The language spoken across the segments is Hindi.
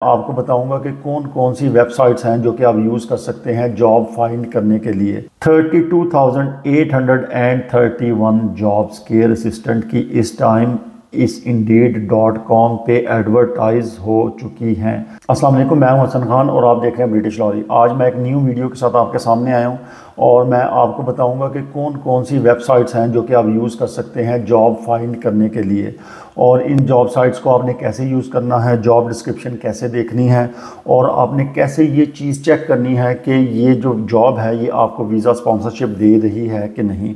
आपको बताऊंगा कि कौन कौन सी वेबसाइट्स हैं जो कि आप यूज़ कर सकते हैं जॉब फाइंड करने के लिए। 32,831 जॉब्स केयर असिस्टेंट की इस टाइम इस Indeed.com पे एडवर्टाइज हो चुकी हैं। अस्सलाम वालेकुम, मैं हूं हसन खान और आप देख रहे हैं ब्रिटिश लॉरी। आज मैं एक न्यू वीडियो के साथ आपके सामने आया हूं और मैं आपको बताऊंगा कि कौन कौन सी वेबसाइट्स हैं जो कि आप यूज़ कर सकते हैं जॉब फाइंड करने के लिए, और इन जॉब साइट्स को आपने कैसे यूज़ करना है, जॉब डिस्क्रिप्शन कैसे देखनी है, और आपने कैसे ये चीज़ चेक करनी है कि ये जो जॉब है ये आपको वीज़ा स्पॉन्सरशिप दे रही है कि नहीं।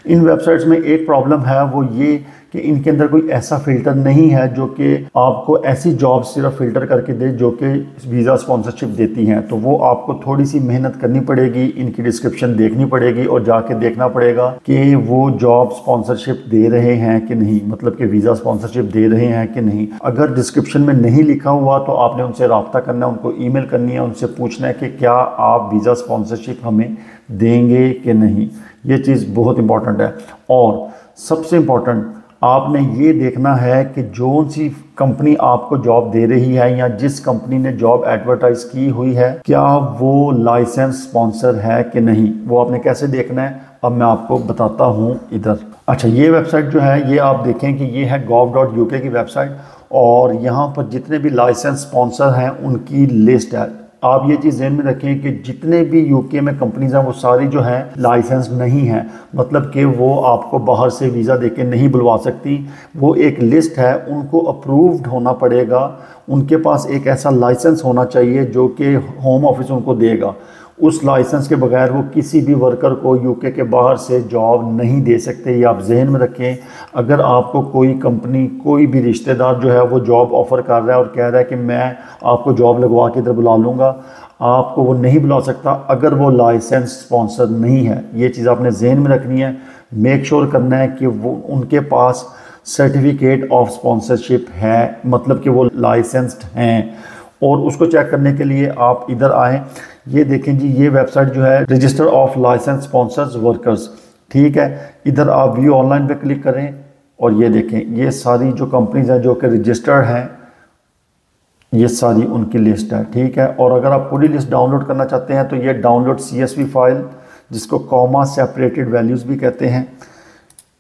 इन वेबसाइट्स में एक प्रॉब्लम है, वो ये कि इनके अंदर कोई ऐसा फ़िल्टर नहीं है जो कि आपको ऐसी जॉब सिर्फ फ़िल्टर करके दे जो कि वीज़ा स्पॉन्सरशिप देती हैं। तो वो आपको थोड़ी सी मेहनत करनी पड़ेगी, इनकी डिस्क्रिप्शन देखनी पड़ेगी और जाके देखना पड़ेगा कि वो जॉब स्पॉन्सरशिप दे रहे हैं कि नहीं, मतलब कि वीज़ा स्पॉन्सरशिप दे रहे हैं कि नहीं। अगर डिस्क्रिप्शन में नहीं लिखा हुआ तो आपने उनसे रब्ता करना है, उनको ईमेल करनी है, उनसे पूछना है कि क्या आप वीज़ा स्पॉन्सरशिप हमें देंगे कि नहीं। ये चीज़ बहुत इंपॉर्टेंट है। और सबसे इम्पॉर्टेंट आपने ये देखना है कि जो सी कंपनी आपको जॉब दे रही है या जिस कंपनी ने जॉब एडवर्टाइज की हुई है, क्या वो लाइसेंस स्पॉन्सर है कि नहीं। वो आपने कैसे देखना है, अब मैं आपको बताता हूँ इधर। अच्छा, ये वेबसाइट जो है ये आप देखें कि ये है gov.uk की वेबसाइट, और यहाँ पर जितने भी लाइसेंस स्पॉन्सर हैं उनकी लिस्ट है। आप ये चीज़ ध्यान में रखें कि जितने भी यूके में कंपनीज हैं वो सारी जो हैं लाइसेंस नहीं हैं, मतलब कि वो आपको बाहर से वीज़ा देके नहीं बुलवा सकती। वो एक लिस्ट है, उनको अप्रूव्ड होना पड़ेगा, उनके पास एक ऐसा लाइसेंस होना चाहिए जो कि होम ऑफिस उनको देगा। उस लाइसेंस के बगैर वो किसी भी वर्कर को यूके के बाहर से जॉब नहीं दे सकते। ये आप जहन में रखें। अगर आपको कोई कंपनी, कोई भी रिश्तेदार जो है वो जॉब ऑफ़र कर रहा है और कह रहा है कि मैं आपको जॉब लगवा के इधर बुला लूँगा, आपको वो नहीं बुला सकता अगर वो लाइसेंस स्पॉन्सर नहीं है। ये चीज़ आपने जहन में रखनी है। मेक श्योर करना है कि वो उनके पास सर्टिफिकेट ऑफ स्पॉन्सरशिप है, मतलब कि वो लाइसेंस्ड हैं। और उसको चेक करने के लिए आप इधर आएँ। ये देखें जी, ये वेबसाइट जो है register of licence sponsors workers, ठीक है। इधर आप व्यू ऑनलाइन पे क्लिक करें और ये देखें ये सारी जो कंपनीज हैं जो कि रजिस्टर्ड हैं, ये सारी उनकी लिस्ट है, ठीक है। और अगर आप पूरी लिस्ट डाउनलोड करना चाहते हैं तो ये डाउनलोड CSV फाइल, जिसको कॉमा सेपरेटेड वैल्यूज़ भी कहते हैं,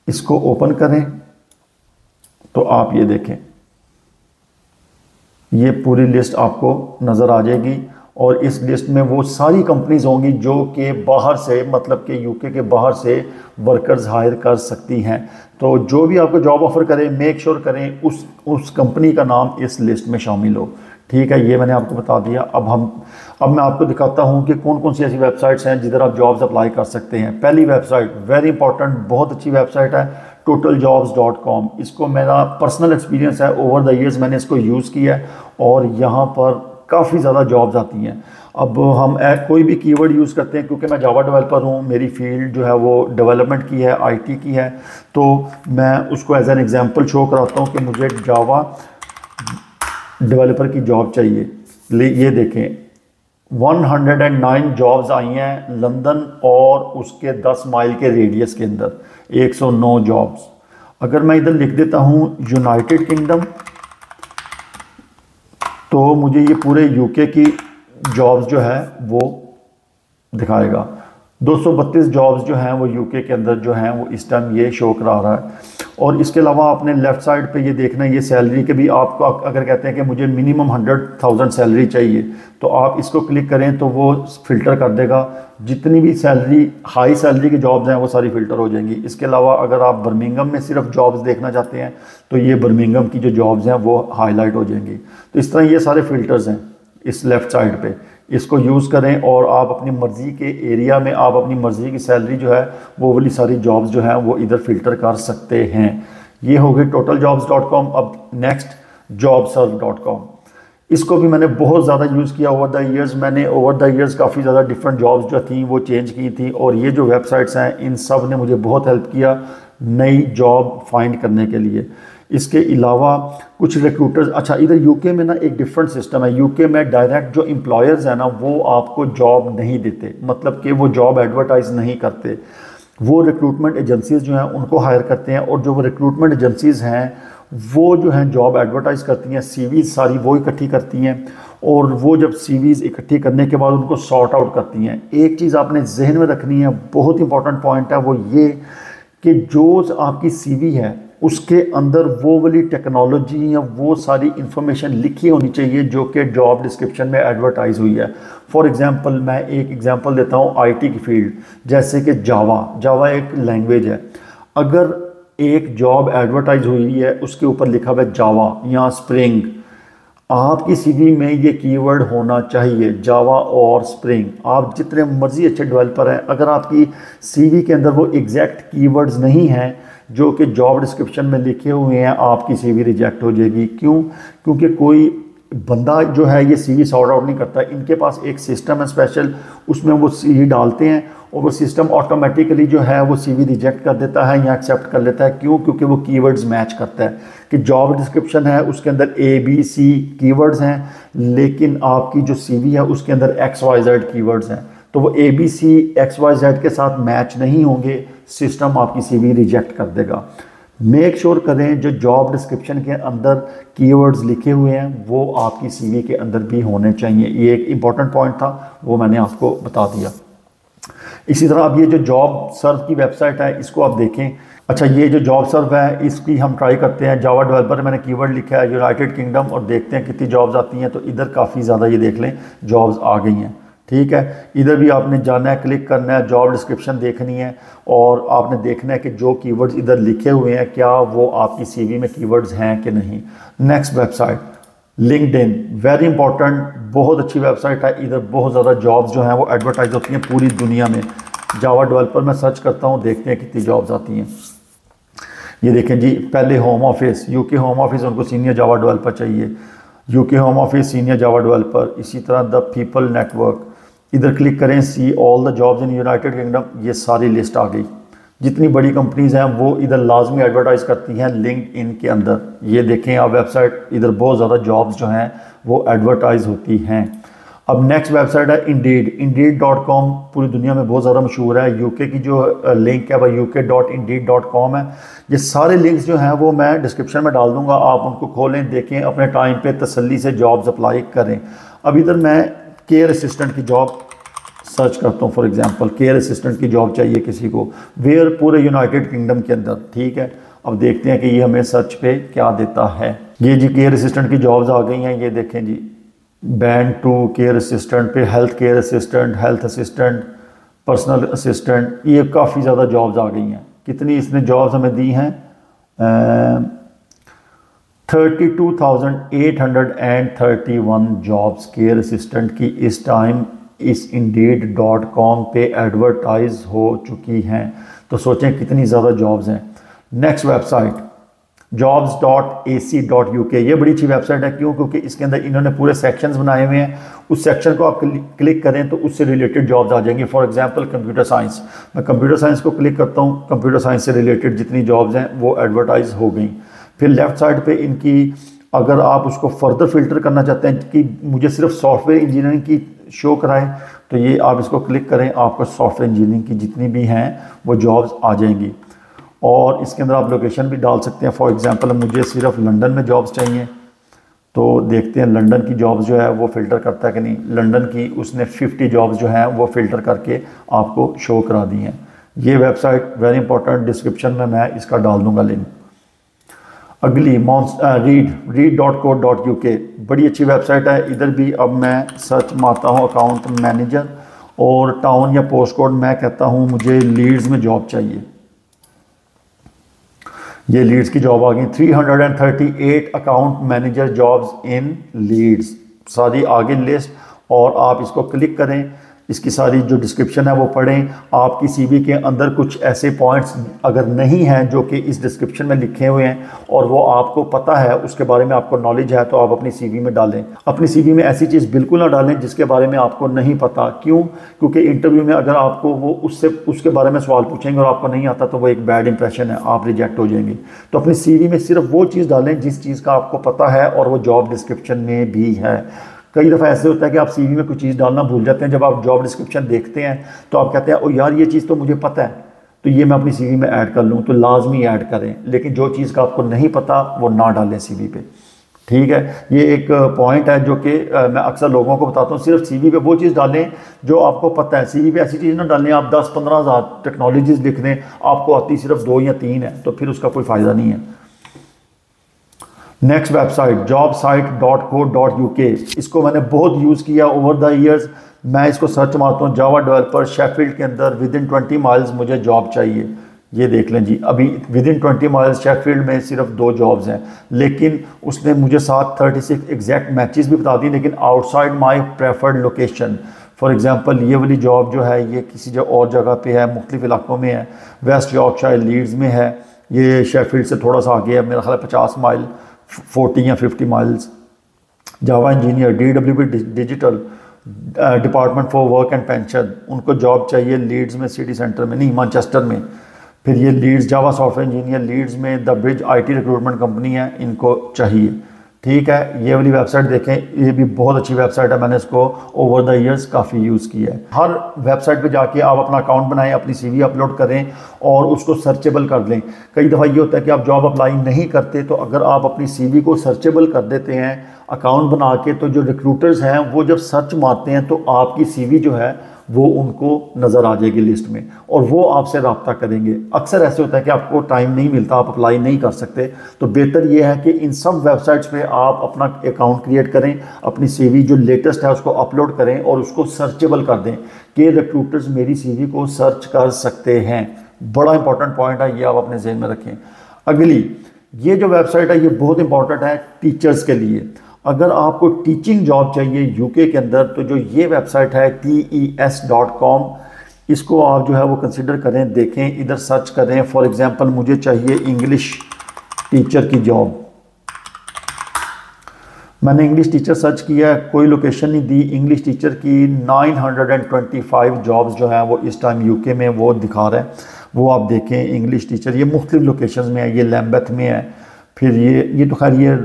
इसको ओपन करें तो आप ये देखें ये पूरी लिस्ट आपको नज़र आ जाएगी। और इस लिस्ट में वो सारी कंपनीज होंगी जो कि बाहर से, मतलब कि यूके के बाहर से वर्कर्स हायर कर सकती हैं। तो जो भी आपको जॉब ऑफ़र करें, मेक श्योर करें उस कंपनी का नाम इस लिस्ट में शामिल हो, ठीक है। ये मैंने आपको बता दिया। अब मैं आपको दिखाता हूँ कि कौन कौन सी ऐसी वेबसाइट्स हैं जिधर आप जॉब्स अप्लाई कर सकते हैं। पहली वेबसाइट वेरी इंपॉर्टेंट, बहुत अच्छी वेबसाइट है, totaljobs.com। इसको मेरा पर्सनल एक्सपीरियंस है, ओवर द ईयर्स मैंने इसको यूज़ किया है और यहाँ पर काफ़ी ज़्यादा जॉब्स आती हैं। अब हम कोई भी कीवर्ड यूज़ करते हैं, क्योंकि मैं जावा डेवलपर हूँ, मेरी फील्ड जो है वो डेवलपमेंट की है, IT की है, तो मैं उसको एज एन एग्जांपल शो कराता हूँ कि मुझे जावा डेवलपर की जॉब चाहिए। ये देखें 109 जॉब्स आई हैं लंदन और उसके 10 माइल के रेडियस के अंदर, 109 जॉब्स। अगर मैं इधर लिख देता हूँ यूनाइटेड किंगडम, तो मुझे ये पूरे यूके की जॉब्स जो है वो दिखाएगा। 232 जॉब्स जो हैं वो यूके के अंदर जो हैं वो इस टाइम ये शो करा रहा है। और इसके अलावा आपने लेफ़्ट साइड पे ये देखना है, ये सैलरी के भी आपको, अगर कहते हैं कि मुझे मिनिमम 100,000 सैलरी चाहिए तो आप इसको क्लिक करें तो वो फ़िल्टर कर देगा। जितनी भी सैलरी, हाई सैलरी की जॉब्स हैं वो सारी फ़िल्टर हो जाएंगी। इसके अलावा अगर आप बर्मिंघम में सिर्फ जॉब्स देखना चाहते हैं तो ये बर्मिंघम की जो जॉब्स हैं वो हाईलाइट हो जाएंगी। तो इस तरह ये सारे फ़िल्टर्स हैं इस लेफ़्ट साइड पे, इसको यूज़ करें और आप अपनी मर्ज़ी के एरिया में आप अपनी मर्ज़ी की सैलरी जो है वो वाली सारी जॉब्स जो हैं वो इधर फ़िल्टर कर सकते हैं। ये हो गई totaljobs.com। अब नेक्स्ट jobserve.com, इसको भी मैंने बहुत ज़्यादा यूज़ किया ओवर द ईयर्स। मैंने ओवर द ईयर्स काफ़ी ज़्यादा डिफरेंट जॉब्स जो थी वो चेंज की थी, और ये जो वेबसाइट्स हैं इन सब ने मुझे बहुत हेल्प किया नई जॉब फाइंड करने के लिए। इसके अलावा कुछ रिक्रूटर्स, अच्छा इधर यूके में ना एक डिफरेंट सिस्टम है। यूके में डायरेक्ट जो एम्प्लॉयर्स हैं ना वो आपको जॉब नहीं देते, मतलब कि वो जॉब एडवर्टाइज नहीं करते। वो रिक्रूटमेंट एजेंसीज जो हैं उनको हायर करते हैं, और जो वो रिक्रूटमेंट एजेंसीज हैं वो जो हैं जॉब एडवर्टाइज करती हैं, CV सारी वो इकट्ठी करती हैं और वो जब सीवीज़ इकट्ठी करने के बाद उनको सॉर्ट आउट करती हैं। एक चीज़ आपने जहन में रखनी है, बहुत इंपॉर्टेंट पॉइंट है, वो ये कि जो आपकी सीवी है उसके अंदर वो वाली टेक्नोलॉजी या वो सारी इंफॉर्मेशन लिखी होनी चाहिए जो कि जॉब डिस्क्रिप्शन में एडवर्टाइज हुई है। फॉर एग्जांपल मैं एक एग्जांपल देता हूँ आईटी की फील्ड, जैसे कि जावा एक लैंग्वेज है। अगर एक जॉब एडवर्टाइज हुई है उसके ऊपर लिखा हुआ है जावा या स्प्रिंग, आपकी सीवी में ये कीवर्ड होना चाहिए, जावा और स्प्रिंग। आप जितने मर्जी अच्छे डेवलपर हैं, अगर आपकी सीवी के अंदर वो एग्जैक्ट कीवर्ड्स नहीं हैं जो कि जॉब डिस्क्रिप्शन में लिखे हुए हैं, आपकी सीवी रिजेक्ट हो जाएगी। क्यों? क्योंकि कोई बंदा जो है ये सीवी सॉर्ट आउट नहीं करता। इनके पास एक सिस्टम है स्पेशल, उसमें वो सीवी डालते हैं और वो सिस्टम ऑटोमेटिकली जो है वो सीवी रिजेक्ट कर देता है या एक्सेप्ट कर लेता है। क्यों? क्योंकि वो कीवर्ड्स मैच करता है कि जॉब डिस्क्रिप्शन है उसके अंदर ABC कीवर्ड्स हैं, लेकिन आपकी जो सीवी है उसके अंदर XYZ कीवर्ड्स हैं, तो वो ABC XYZ के साथ मैच नहीं होंगे, सिस्टम आपकी सीवी रिजेक्ट कर देगा। मेक श्योर करें जो जॉब डिस्क्रिप्शन के अंदर कीवर्ड्स लिखे हुए हैं वो आपकी सीवी के अंदर भी होने चाहिए। ये एक इम्पॉर्टेंट पॉइंट था, वो मैंने आपको बता दिया। इसी तरह अब ये जो जॉब सर्व की वेबसाइट है इसको आप देखें। अच्छा, ये जो जॉब सर्व है इसकी हम ट्राई करते हैं। जावा डेवलपर मैंने कीवर्ड लिखा है यूनाइटेड किंगडम और देखते हैं कितनी जॉब्स आती हैं। तो इधर काफ़ी ज़्यादा, ये देख लें, जॉब्स आ गई हैं। ठीक है, इधर भी आपने जाना है, क्लिक करना है, जॉब डिस्क्रिप्शन देखनी है और आपने देखना है कि जो कीवर्ड्स इधर लिखे हुए हैं क्या वो आपकी सीवी में कीवर्ड्स हैं कि नहीं। Next website LinkedIn, very important, बहुत अच्छी वेबसाइट है। इधर बहुत ज़्यादा जॉब्स जो हैं वो एडवर्टाइज होती हैं पूरी दुनिया में। जावा डेवलपर मैं सर्च करता हूँ, देखते हैं कितनी जॉब्स आती हैं। ये देखें जी, पहले home office, UK home office, उनको सीनियर जावा डेवलपर चाहिए, UK home office senior Java developer. इसी तरह द पीपल नेटवर्क, इधर क्लिक करें, see all the jobs in United Kingdom, ये सारी लिस्ट आ गई। जितनी बड़ी कंपनीज हैं वो इधर लाजमी एडवर्टाइज करती हैं लिंक्डइन के अंदर। ये देखें आप वेबसाइट, इधर बहुत ज़्यादा जॉब्स जो हैं वो एडवर्टाइज होती हैं। अब नेक्स्ट वेबसाइट है Indeed.com, पूरी दुनिया में बहुत ज़्यादा मशहूर है। यूके की जो लिंक है वह uk.indeed.com है। ये सारे लिंक्स जो हैं वो मैं डिस्क्रिप्शन में डाल दूंगा, आप उनको खोलें, देखें, अपने टाइम पे तसल्ली से जॉब्स अप्लाई करें। अब इधर मैं केयर असिस्टेंट की जॉब सर्च करता हूँ। फॉर एग्जांपल केयर असिस्टेंट की जॉब चाहिए किसी को, वेयर, पूरे यूनाइटेड किंगडम के अंदर। ठीक है, अब देखते हैं कि ये हमें सर्च पे क्या देता है। ये जी केयर असिस्टेंट की जॉब्स आ गई हैं। ये देखें जी, बैंड 2 केयर असिस्टेंट पे, health care assistant, health assistant, personal assistant, ये काफ़ी ज़्यादा जॉब्स आ गई हैं। कितनी इसने जॉब्स हमें दी हैं? 32,831 जॉब्स केयर असिस्टेंट की इस टाइम इस Indeed.com पे एडवर्टाइज हो चुकी हैं। तो सोचें कितनी ज़्यादा जॉब्स हैं। नेक्स्ट वेबसाइट jobs.ac.uk, ये बड़ी अच्छी वेबसाइट है। क्यों? क्योंकि इसके अंदर इन्होंने पूरे सेक्शंस बनाए हुए हैं। उस सेक्शन को आप क्लिक करें तो उससे रिलेटेड जॉब्स आ जाएंगी। फॉर एग्जांपल कंप्यूटर साइंस, मैं कंप्यूटर साइंस को क्लिक करता हूँ, कंप्यूटर साइंस से रिलेटेड जितनी जॉब्स हैं वो एडवर्टाइज हो गई। फिर लेफ़्ट साइड पे इनकी, अगर आप उसको फर्दर फिल्टर करना चाहते हैं कि मुझे सिर्फ सॉफ्टवेयर इंजीनियरिंग की शो कराएं, तो ये आप इसको क्लिक करें, आपको सॉफ्टवेयर इंजीनियरिंग की जितनी भी हैं वो जॉब्स आ जाएंगी। और इसके अंदर आप लोकेशन भी डाल सकते हैं। फॉर एग्जांपल मुझे सिर्फ लंदन में जॉब्स चाहिए, तो देखते हैं लंदन की जॉब्स जो है वो फ़िल्टर करता है कि नहीं। लंदन की उसने 50 जॉब्स जो हैं वो फ़िल्टर करके आपको शो करा दी हैं। ये वेबसाइट वेरी इंपॉर्टेंट, डिस्क्रिप्शन में मैं इसका डाल दूँगा लिंक। अगली read.co.uk, बड़ी अच्छी वेबसाइट है। इधर भी अब मैं सर्च मारता हूँ अकाउंट मैनेजर और टाउन या पोस्ट कोड मैं कहता हूँ मुझे लीड्स में जॉब चाहिए। ये लीड्स की जॉब आ गई, 338 account manager jobs in Leeds, सारी आगे लिस्ट। और आप इसको क्लिक करें, इसकी सारी जो डिस्क्रिप्शन है वो पढ़ें। आपकी सीवी के अंदर कुछ ऐसे पॉइंट्स अगर नहीं हैं जो कि इस डिस्क्रिप्शन में लिखे हुए हैं और वो आपको पता है, उसके बारे में आपको नॉलेज है, तो आप अपनी सीवी में डालें। अपनी सीवी में ऐसी चीज़ बिल्कुल ना डालें जिसके बारे में आपको नहीं पता। क्यों? क्योंकि इंटरव्यू में अगर आपको वो उसके बारे में सवाल पूछेंगे और आपको नहीं आता तो वो एक बैड इंप्रेशन है, आप रिजेक्ट हो जाएंगे। तो अपनी सीवी में सिर्फ वो चीज़ डालें जिस चीज़ का आपको पता है और वो जॉब डिस्क्रिप्शन में भी है। कई दफ़ा ऐसे होता है कि आप सीवी में कोई चीज़ डालना भूल जाते हैं, जब आप जॉब डिस्क्रिप्शन देखते हैं तो आप कहते हैं ओ यार ये चीज़ तो मुझे पता है, तो ये मैं अपनी सीवी में ऐड कर लूँ। तो लाजमी ऐड करें, लेकिन जो चीज़ का आपको नहीं पता वो ना डालें सीवी पे। ठीक है, ये एक पॉइंट है जो कि मैं अक्सर लोगों को बताता हूँ, सिर्फ सीवी पे वो चीज़ डालें जो आपको पता है। सीवी पे ऐसी चीज़ ना डालें आप 10-15 हज़ार टेक्नोलॉजीज लिख दें, आपको आती सिर्फ 2 या 3 है, तो फिर उसका कोई फ़ायदा नहीं है। नेक्स्ट वेबसाइट jobsite.co.uk, इसको मैंने बहुत यूज़ किया ओवर द ईयर्स। मैं इसको सर्च मारता हूँ जावा डेवलपर शेफील्ड के अंदर विद इन 20 माइल्स मुझे जॉब चाहिए। ये देख लें जी, अभी विद इन 20 माइल्स शेफील्ड में सिर्फ 2 जॉब्स हैं, लेकिन उसने मुझे साथ 36 एग्जैक्ट मैचेस भी बता दी, लेकिन outside my preferred location. For example ये वाली जॉब जो है ये किसी और जगह पे है, मुख्तलिफ इलाकों में है, वेस्ट यॉर्कशायर लीड्स में है, ये शेफील्ड से थोड़ा सा आगे है, मेरा ख्याल 50 माइल 40 या 50 miles. Java engineer DWP digital department for work and pension, उनको जॉब चाहिए लीड्स में, सिटी सेंटर में नहीं, मैनचेस्टर में। फिर ये लीड्स जावा सॉफ्टवेयर इंजीनियर लीड्स में the bridge IT recruitment company है, इनको चाहिए। ठीक है, ये वाली वेबसाइट देखें, ये भी बहुत अच्छी वेबसाइट है, मैंने इसको ओवर द ईयर्स काफ़ी यूज़ किया है। हर वेबसाइट पे जाके आप अपना अकाउंट बनाएं, अपनी CV अपलोड करें और उसको सर्चेबल कर लें। कई दफ़ा ये होता है कि आप जॉब अप्लाई नहीं करते, तो अगर आप अपनी CV को सर्चेबल कर देते हैं अकाउंट बना के, तो जो रिक्रूटर्स हैं वो जब सर्च मारते हैं तो आपकी CV जो है वो उनको नज़र आ जाएगी लिस्ट में और वो आपसे रब्ता करेंगे। अक्सर ऐसे होता है कि आपको टाइम नहीं मिलता, आप अप्लाई नहीं कर सकते, तो बेहतर ये है कि इन सब वेबसाइट्स पे आप अपना अकाउंट क्रिएट करें, अपनी CV जो लेटेस्ट है उसको अपलोड करें और उसको सर्चेबल कर दें कि रिक्रूटर्स मेरी CV को सर्च कर सकते हैं। बड़ा इंपॉर्टेंट पॉइंट है, ये आप अपने जहन में रखें। अगली ये जो वेबसाइट है ये बहुत इंपॉर्टेंट है टीचर्स के लिए। अगर आपको टीचिंग जॉब चाहिए UK के अंदर, तो जो ये वेबसाइट है TES.com, इसको आप जो है वो कंसिडर करें, देखें, इधर सर्च करें। फॉर एग्जांपल मुझे चाहिए इंग्लिश टीचर की जॉब, मैंने इंग्लिश टीचर सर्च किया, कोई लोकेशन नहीं दी। इंग्लिश टीचर की 925 जॉब्स जो हैं वो इस टाइम UK में वो दिखा रहा है, वो आप देखें। इंग्लिश टीचर ये मुख्तलिफ लोकेशंस में है, ये लैम्बेथ में है, फिर ये तो खैर ये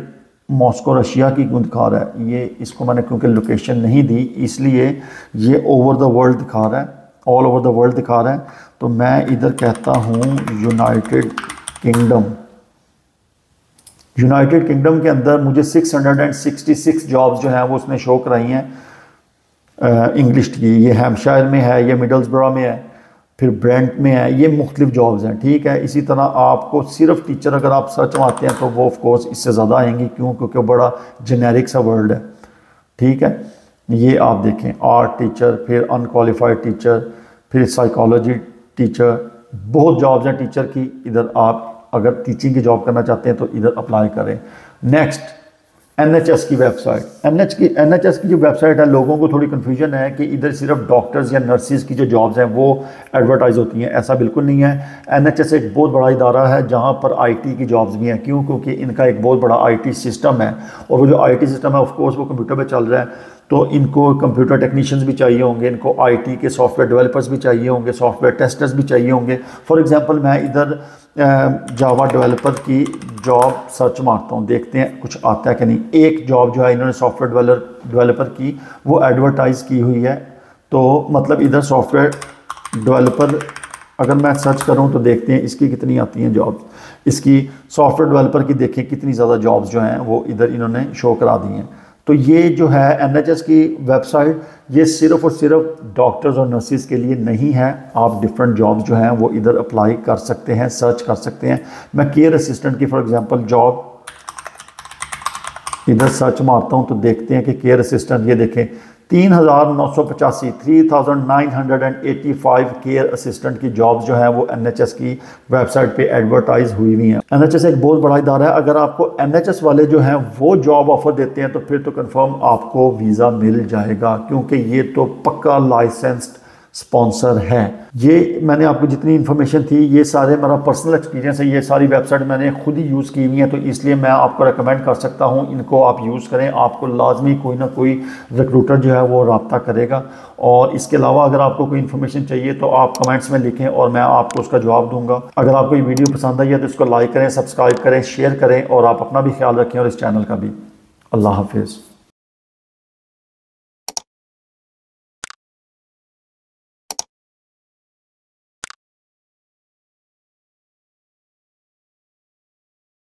मॉस्को रशिया की क्यों दिखा रहा है, ये इसको मैंने क्योंकि लोकेशन नहीं दी इसलिए ये ओवर द वर्ल्ड दिखा रहा है, ऑल ओवर द वर्ल्ड दिखा रहा है। तो मैं इधर कहता हूँ यूनाइटेड किंगडम। यूनाइटेड किंगडम के अंदर मुझे 666 जॉब्स जो हैं वो उसने शो कराई हैं इंग्लिश की। ये हैम्पशायर में है, ये मिडल्सब्रा में है, फिर ब्रेंट में है, ये मुख्तलिफ जॉब्स हैं। ठीक है, इसी तरह आपको सिर्फ टीचर अगर आप सर्च मारते हैं तो वो ऑफ कोर्स इससे ज़्यादा आएंगी, क्यों? क्योंकि बड़ा जेनेरिक सा वर्ड है। ठीक है, ये आप देखें, आर्ट टीचर, फिर अनक्वालिफाइड टीचर, फिर साइकोलॉजी टीचर, बहुत जॉब्स हैं टीचर की। इधर आप अगर टीचिंग की जॉब करना चाहते हैं तो इधर अप्लाई करें। नेक्स्ट NHS की वेबसाइट। NHS की जो वेबसाइट है, लोगों को थोड़ी कन्फ्यूजन है कि इधर सिर्फ डॉक्टर्स या नर्सिस की जो जॉब्स हैं वो एडवर्टाइज होती हैं, ऐसा बिल्कुल नहीं है। NHS एक बहुत बड़ा इदारा है जहाँ पर IT की जॉब्स भी हैं, क्यों? क्योंकि इनका एक बहुत बड़ा IT सिस्टम है और वो जो IT सिस्टम है ऑफ कोर्स वो कंप्यूटर पे चल रहा है, तो इनको कंप्यूटर टेक्नीशियंस भी चाहिए होंगे, इनको IT के सॉफ्टवेयर डेवलपर्स भी चाहिए होंगे, सॉफ्टवेयर टेस्टर्स भी चाहिए होंगे। फॉर एग्जांपल मैं इधर जावा डेवलपर की जॉब सर्च मारता हूँ, देखते हैं कुछ आता है कि नहीं। एक जॉब जो है इन्होंने सॉफ्टवेयर डेवलपर की वो एडवर्टाइज़ की हुई है, तो मतलब इधर सॉफ्टवेयर डेवलपर अगर मैं सर्च करूँ तो देखते हैं इसकी कितनी आती हैं जॉब्स। इसकी सॉफ्टवेयर डेवलपर की देखें कितनी ज़्यादा जॉब्स जो हैं वो इधर इन्होंने शो करा दी हैं। तो ये जो है NHS की वेबसाइट, ये सिर्फ और सिर्फ डॉक्टर्स और नर्सिस के लिए नहीं है। आप डिफरेंट जॉब्स जो हैं वो इधर अप्लाई कर सकते हैं, सर्च कर सकते हैं। मैं केयर असिस्टेंट की फॉर एग्जांपल जॉब इधर सर्च मारता हूं तो देखते हैं कि केयर असिस्टेंट, ये देखें 3985 केयर असिस्टेंट की जॉब्स जो है वो NHS की वेबसाइट पे एडवर्टाइज हुई हुई हैं। NHS एक बहुत बड़ा इदारा है, अगर आपको NHS वाले जो हैं वो जॉब ऑफर देते हैं तो फिर तो कंफर्म आपको वीज़ा मिल जाएगा, क्योंकि ये तो पक्का लाइसेंस्ड स्पॉन्सर है। ये मैंने आपको जितनी इन्फॉर्मेशन थी ये सारे मेरा पर्सनल एक्सपीरियंस है, ये सारी वेबसाइट मैंने खुद ही यूज़ की हुई है, तो इसलिए मैं आपको रेकमेंड कर सकता हूँ इनको आप यूज़ करें। आपको लाजमी कोई ना कोई रिक्रूटर जो है वो रब्ता करेगा। और इसके अलावा अगर आपको कोई इन्फॉर्मेशन चाहिए तो आप कमेंट्स में लिखें और मैं आपको उसका जवाब दूँगा। अगर आपको ये वीडियो पसंद आई है तो इसको लाइक करें, सब्सक्राइब करें, शेयर करें और आप अपना भी ख्याल रखें और इस चैनल का भी। अल्लाह हाफिज़।